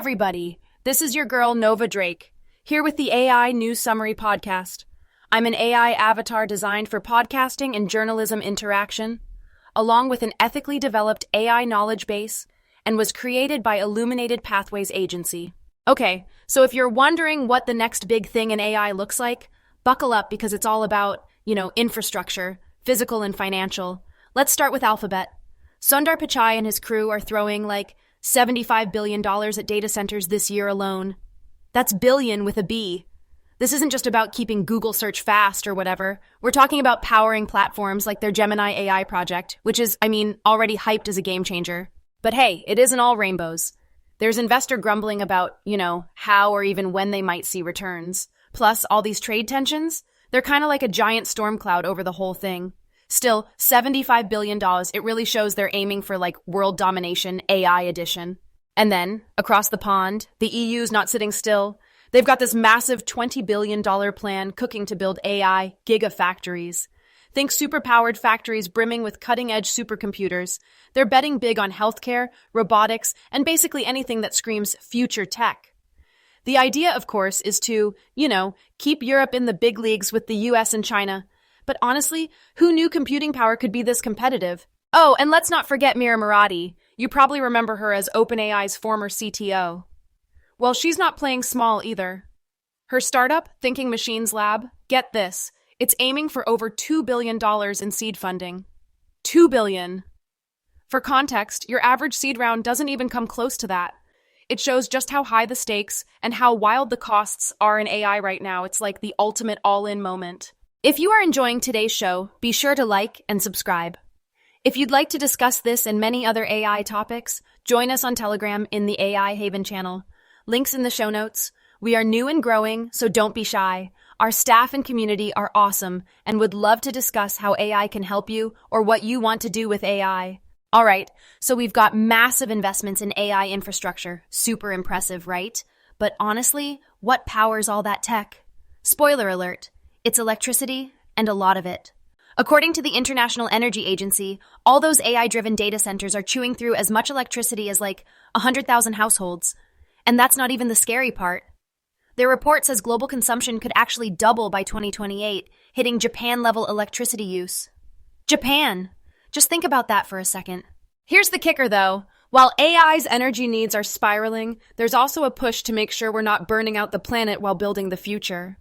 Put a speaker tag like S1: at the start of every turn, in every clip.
S1: everybody. This is your girl, Nova Drake, here with the AI News Summary Podcast. I'm an AI avatar designed for podcasting and journalism interaction, along with an ethically developed AI knowledge base, and was created by Illuminated Pathways Agency. Okay, so if you're wondering what the next big thing in AI looks like, buckle up because it's all about, infrastructure, physical and financial. Let's start with Alphabet. Sundar Pichai and his crew are throwing like $75 billion at data centers this year alone. That's billion with a B. This isn't just about keeping Google search fast or whatever. We're talking about powering platforms like their Gemini AI project, which is, already hyped as a game changer. But hey, it isn't all rainbows. There's investor grumbling about, how or even when they might see returns. Plus, all these trade tensions, they're kind of like a giant storm cloud over the whole thing. Still, $75 billion, it really shows they're aiming for like world domination AI edition. And then, across the pond, the EU's not sitting still. They've got this massive $20 billion plan cooking to build AI gigafactories. Think superpowered factories brimming with cutting-edge supercomputers. They're betting big on healthcare, robotics, and basically anything that screams future tech. The idea, of course, is to, keep Europe in the big leagues with the US and China. But honestly, who knew computing power could be this competitive? Oh, and let's not forget Mira Murati. You probably remember her as OpenAI's former CTO. Well, she's not playing small either. Her startup, Thinking Machines Lab, get this, it's aiming for over $2 billion in seed funding. $2 billion. For context, your average seed round doesn't even come close to that. It shows just how high the stakes and how wild the costs are in AI right now. It's like the ultimate all-in moment. If you are enjoying today's show, be sure to like and subscribe. If you'd like to discuss this and many other AI topics, join us on Telegram in the AI Haven channel. Links in the show notes. We are new and growing, so don't be shy. Our staff and community are awesome and would love to discuss how AI can help you or what you want to do with AI. All right, so we've got massive investments in AI infrastructure. Super impressive, right? But honestly, what powers all that tech? Spoiler alert. It's electricity, and a lot of it. According to the International Energy Agency, all those AI-driven data centers are chewing through as much electricity as like 100,000 households. And that's not even the scary part. Their report says global consumption could actually double by 2028, hitting Japan-level electricity use. Japan! Just think about that for a second. Here's the kicker, though. While AI's energy needs are spiraling, there's also a push to make sure we're not burning out the planet while building the future.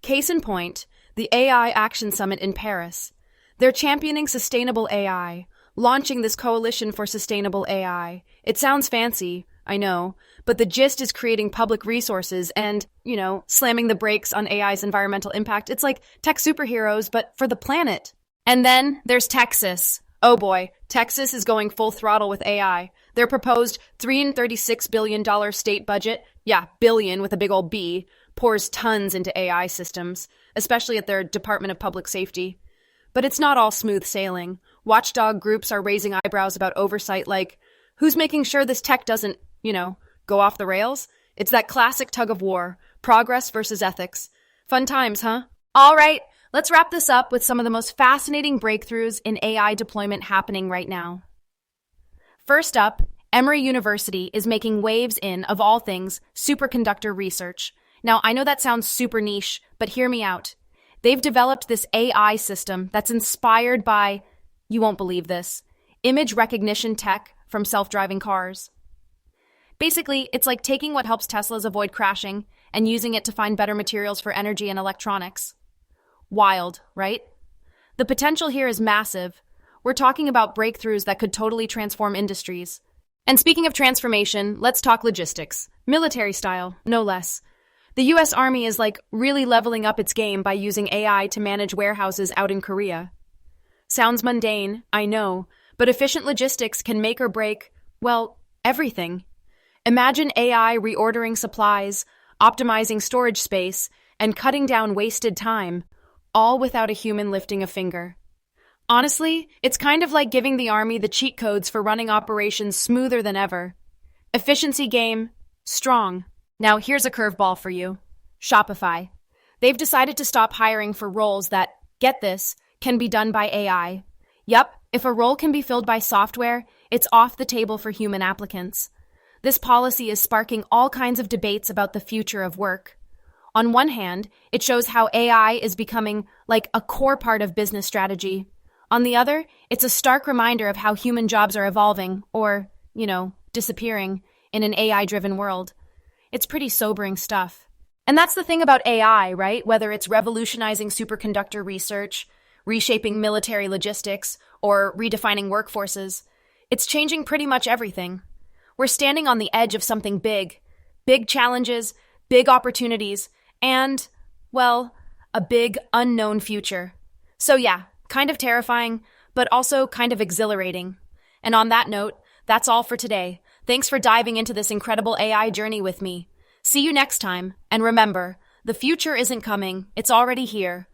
S1: Case in point, the AI Action Summit in Paris. They're championing sustainable AI, launching this coalition for sustainable AI. It sounds fancy, I know, but the gist is creating public resources and, slamming the brakes on AI's environmental impact. It's like tech superheroes, but for the planet. And then there's Texas. Oh boy, Texas is going full throttle with AI. Their proposed $336 billion state budget, billion with a big old B, pours tons into AI systems, especially at their Department of Public Safety. But it's not all smooth sailing. Watchdog groups are raising eyebrows about oversight like, who's making sure this tech doesn't, go off the rails? It's that classic tug of war, progress versus ethics. Fun times, huh? All right, let's wrap this up with some of the most fascinating breakthroughs in AI deployment happening right now. First up, Emory University is making waves in, of all things, superconductor research. Now, I know that sounds super niche, but hear me out. They've developed this AI system that's inspired by, you won't believe this, image recognition tech from self-driving cars. Basically, it's like taking what helps Teslas avoid crashing and using it to find better materials for energy and electronics. Wild, right? The potential here is massive. We're talking about breakthroughs that could totally transform industries. And speaking of transformation, let's talk logistics. Military style, no less. The US Army is really leveling up its game by using AI to manage warehouses out in Korea. Sounds mundane, I know, but efficient logistics can make or break, everything. Imagine AI reordering supplies, optimizing storage space, and cutting down wasted time, all without a human lifting a finger. Honestly, it's kind of like giving the Army the cheat codes for running operations smoother than ever. Efficiency game, strong. Now, here's a curveball for you. Shopify. They've decided to stop hiring for roles that, get this, can be done by AI. Yup, if a role can be filled by software, it's off the table for human applicants. This policy is sparking all kinds of debates about the future of work. On one hand, it shows how AI is becoming like a core part of business strategy. On the other, it's a stark reminder of how human jobs are evolving, or, disappearing, in an AI-driven world. It's pretty sobering stuff. And that's the thing about AI, right? Whether it's revolutionizing superconductor research, reshaping military logistics, or redefining workforces, it's changing pretty much everything. We're standing on the edge of something big. Big challenges, big opportunities, and, well, a big unknown future. So yeah, kind of terrifying, but also kind of exhilarating. And on that note, that's all for today. Thanks for diving into this incredible AI journey with me. See you next time, and remember, the future isn't coming, it's already here.